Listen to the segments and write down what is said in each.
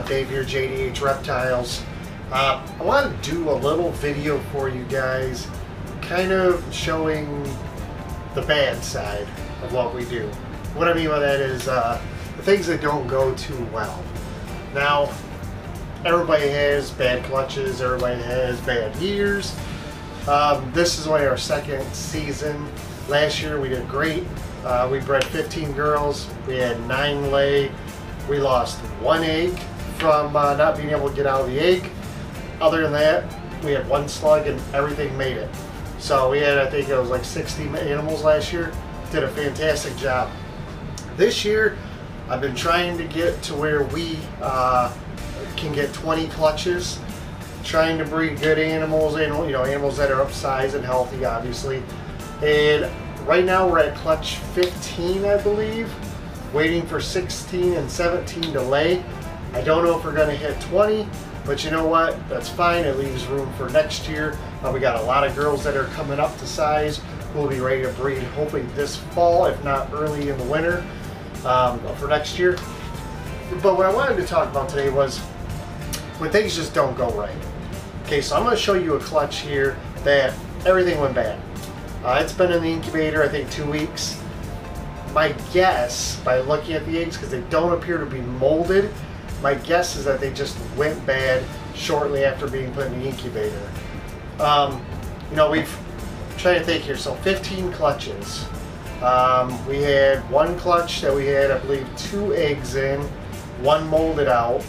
up? Dave here, JDH Reptiles. I want to do a little video for you guys, kind of showing the bad side of what we do. What I mean by that is the things that don't go too well. Now, everybody has bad clutches, everybody has bad years. This is only our second season. Last year we did great. We bred 15 girls. We had 9 lay. We lost 1 egg from not being able to get out of the egg. Other than that, we had 1 slug and everything made it. So we had, I think it was like 60 animals last year. Did a fantastic job. This year, I've been trying to get to where we can get 20 clutches. Trying to breed good animals, and animals that are up size and healthy, obviously. And right now we're at clutch 15, I believe. Waiting for 16 and 17 to lay. I don't know if we're going to hit 20, but you know what? That's fine. It leaves room for next year. We got a lot of girls that are coming up to size who will be ready to breed hopefully this fall, if not early in the winter, for next year. But what I wanted to talk about today was when things just don't go right. Okay, so I'm going to show you a clutch here that everything went bad. It's been in the incubator, I think, 2 weeks. My guess, by looking at the eggs, because they don't appear to be molded, my guess is that they just went bad shortly after being put in the incubator. We've trying to think here. So 15 clutches. We had 1 clutch that we had, I believe, 2 eggs in, 1 molded out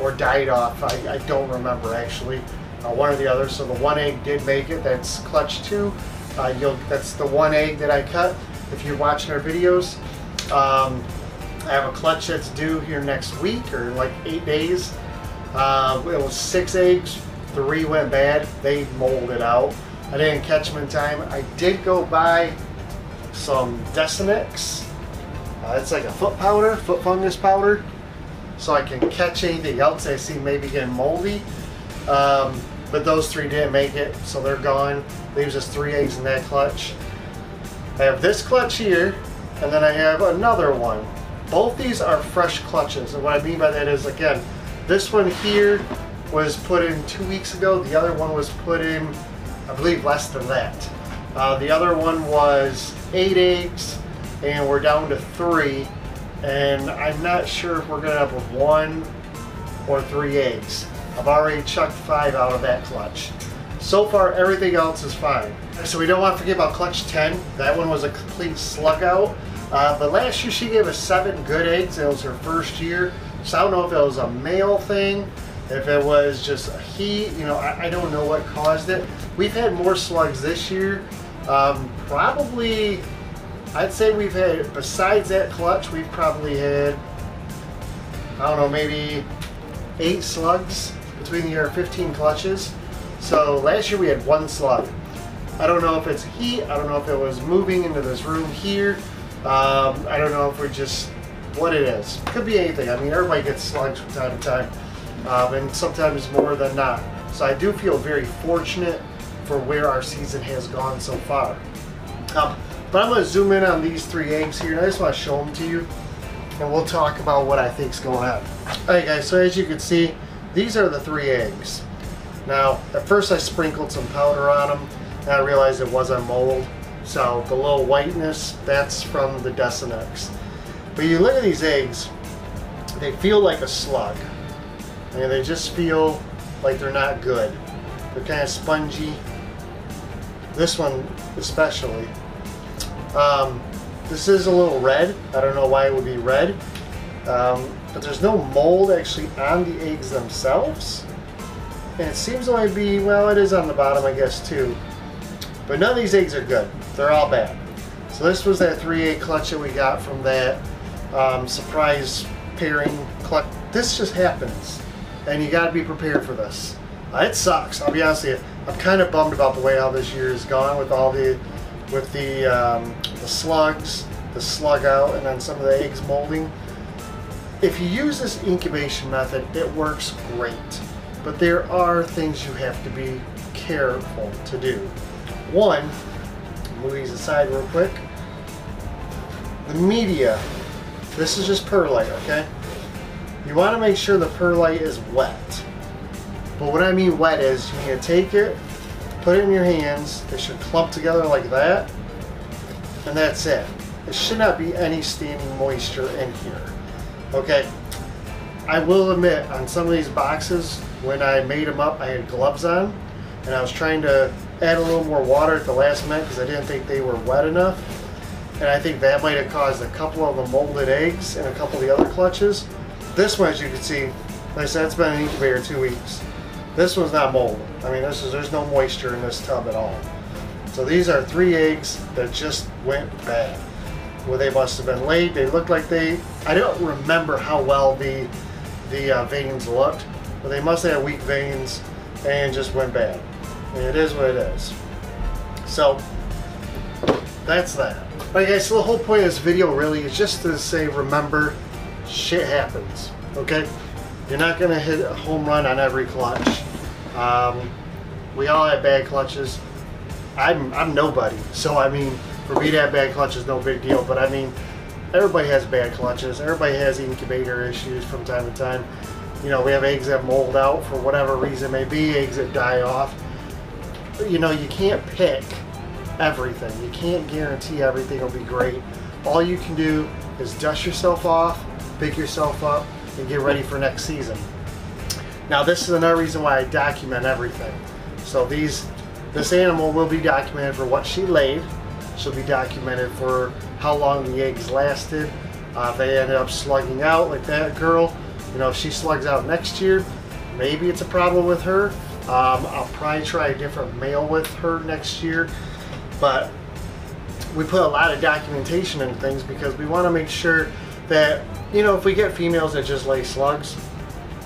or died off. I don't remember actually. One or the other. So the 1 egg did make it. That's clutch 2. That's the 1 egg that I cut. If you're watching our videos, I have a clutch that's due here next week or in like 8 days. It was 6 eggs, 3 went bad. They molded out. I didn't catch them in time. I did go buy some Desinix. It's like a foot powder, foot fungus powder, so I can catch anything else I see maybe getting moldy. But those 3 didn't make it, so they're gone. Leaves us 3 eggs in that clutch. I have this clutch here, and then I have another one. Both these are fresh clutches, and what I mean by that is, again, this one here was put in 2 weeks ago. The other one was put in, I believe, less than that. The other one was 8 eggs, and we're down to 3, and I'm not sure if we're going to end up with 1 or 3 eggs. I've already chucked 5 out of that clutch. So far, everything else is fine. So we don't want to forget about clutch 10. That one was a complete slug out. But last year she gave us 7 good eggs. It was her first year. So I don't know if it was a male thing, if it was just a heat. I don't know what caused it. We've had more slugs this year. Probably, I'd say we've had, besides that clutch, we've probably had, I don't know, maybe 8 slugs between our 15 clutches. So last year we had 1 slug. I don't know if it's heat. I don't know if it was moving into this room here. I don't know if we're just, what it is. Could be anything. I mean, everybody gets slugs from time to time, and sometimes more than not. So I do feel very fortunate for where our season has gone so far. But I'm going to zoom in on these 3 eggs here, and I just want to show them to you, and we'll talk about what I think is going on. Alright guys, so as you can see, these are the 3 eggs. Now, at first I sprinkled some powder on them, and I realized it wasn't mold. So the little whiteness, that's from the Desinix. But you look at these eggs, they feel like a slug. And they just feel like they're not good. They're kind of spongy. This one especially. This is a little red. I don't know why it would be red. But there's no mold actually on the eggs themselves. And it seems to only be, well, it is on the bottom, I guess, too. But none of these eggs are good. They're all bad. So this was that 3 egg clutch that we got from that surprise pairing clutch. This just happens. And you got to be prepared for this. It sucks. I'll be honest with you. I'm kind of bummed about the way how this year has gone with all the slugs, the slug out, and then some of the eggs molding. If you use this incubation method, it works great. But there are things you have to be careful to do. One, move these aside real quick. The media, this is just perlite, okay? you want to make sure the perlite is wet. But what I mean wet is you need to take it, put it in your hands, it should clump together like that, and that's it. There should not be any standing moisture in here. Okay, I will admit on some of these boxes, when I made them up, I had gloves on, and I was trying to add a little more water at the last minute because I didn't think they were wet enough. And I think that might have caused a couple of the molded eggs and a couple of the other clutches. This one, as you can see, like I said, it's been in incubator 2 weeks. This one's not molded. I mean, there's no moisture in this tub at all. So these are 3 eggs that just went bad. Well, they must have been laid. They looked like I don't remember how well the veins looked, but they must have had weak veins and just went bad. And it is what it is. So that's that. Alright guys, so the whole point of this video really is just to say, remember, shit happens, okay? You're not gonna hit a home run on every clutch. We all have bad clutches. I'm nobody, so I mean, for me to have bad clutches, no big deal, but I mean, everybody has bad clutches. Everybody has incubator issues from time to time. You know, we have eggs that mold out for whatever reason it may be, eggs that die off. You know, you can't pick everything. You can't guarantee everything will be great. All you can do is dust yourself off, pick yourself up, and get ready for next season. Now this is another reason why I document everything. So this animal will be documented for what she laid. She'll be documented for how long the eggs lasted. If they ended up slugging out like that girl, you know, if she slugs out next year, maybe it's a problem with her. I'll probably try a different male with her next year. But we put a lot of documentation in things because we want to make sure that, you know, if we get females that just lay slugs,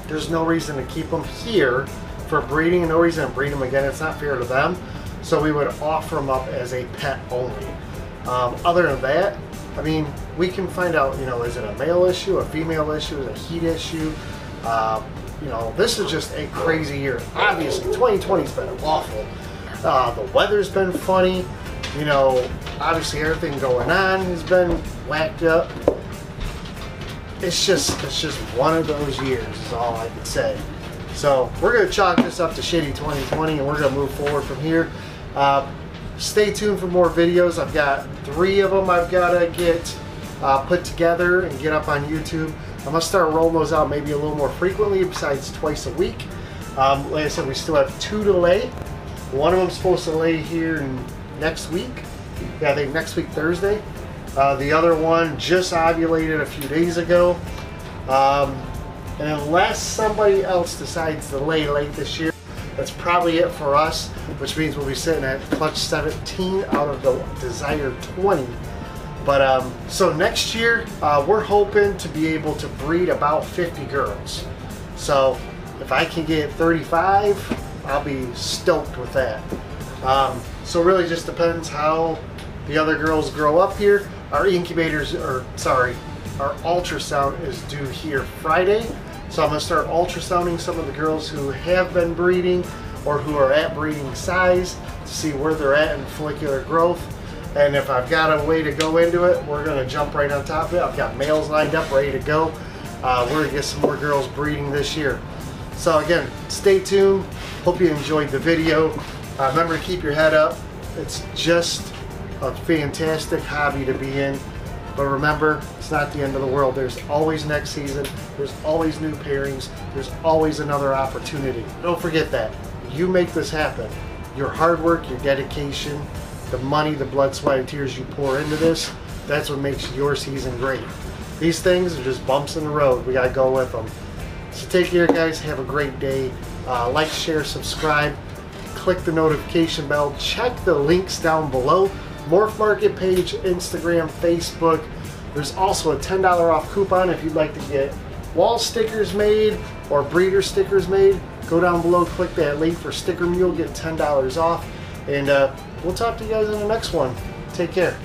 there's no reason to keep them here for breeding and no reason to breed them again. It's not fair to them. So we would offer them up as a pet only. Other than that, I mean, we can find out, you know, is it a male issue, a female issue, is it a heat issue? You know, this is just a crazy year. Obviously, 2020's been awful. The weather's been funny. You know, obviously everything going on has been whacked up. It's just one of those years is all I can say. So we're going to chalk this up to shitty 2020 and we're going to move forward from here. Stay tuned for more videos. I've got 3 of them I've got to get put together and get up on YouTube. I'm going to start rolling those out maybe a little more frequently besides twice a week. Like I said, we still have 2 to lay. One of them's supposed to lay here next week. Yeah, I think next week, Thursday. The other one just ovulated a few days ago. And unless somebody else decides to lay late this year, that's probably it for us, which means we'll be sitting at clutch 17 out of the desired 20. But so next year, we're hoping to be able to breed about 50 girls. So if I can get 35, I'll be stoked with that. So it really just depends how the other girls grow up here. Our ultrasound is due here Friday. So I'm going to start ultrasounding some of the girls who have been breeding or who are at breeding size to see where they're at in follicular growth. And if I've got a way to go into it, we're going to jump right on top of it. I've got males lined up, ready to go. We're going to get some more girls breeding this year. So again, stay tuned. Hope you enjoyed the video. Remember to keep your head up. It's just a fantastic hobby to be in. But remember, it's not the end of the world. There's always next season. There's always new pairings. There's always another opportunity. Don't forget that. You make this happen. Your hard work, your dedication, the money, the blood, sweat, and tears you pour into this, that's what makes your season great. These things are just bumps in the road. We got to go with them. So take care, guys. Have a great day. Like, share, subscribe. Click the notification bell. Check the links down below. Morph Market page, Instagram, Facebook. There's also a $10 off coupon if you'd like to get wall stickers made or breeder stickers made. Go down below, click that link for Sticker Mule, get $10 off. And we'll talk to you guys in the next one. Take care.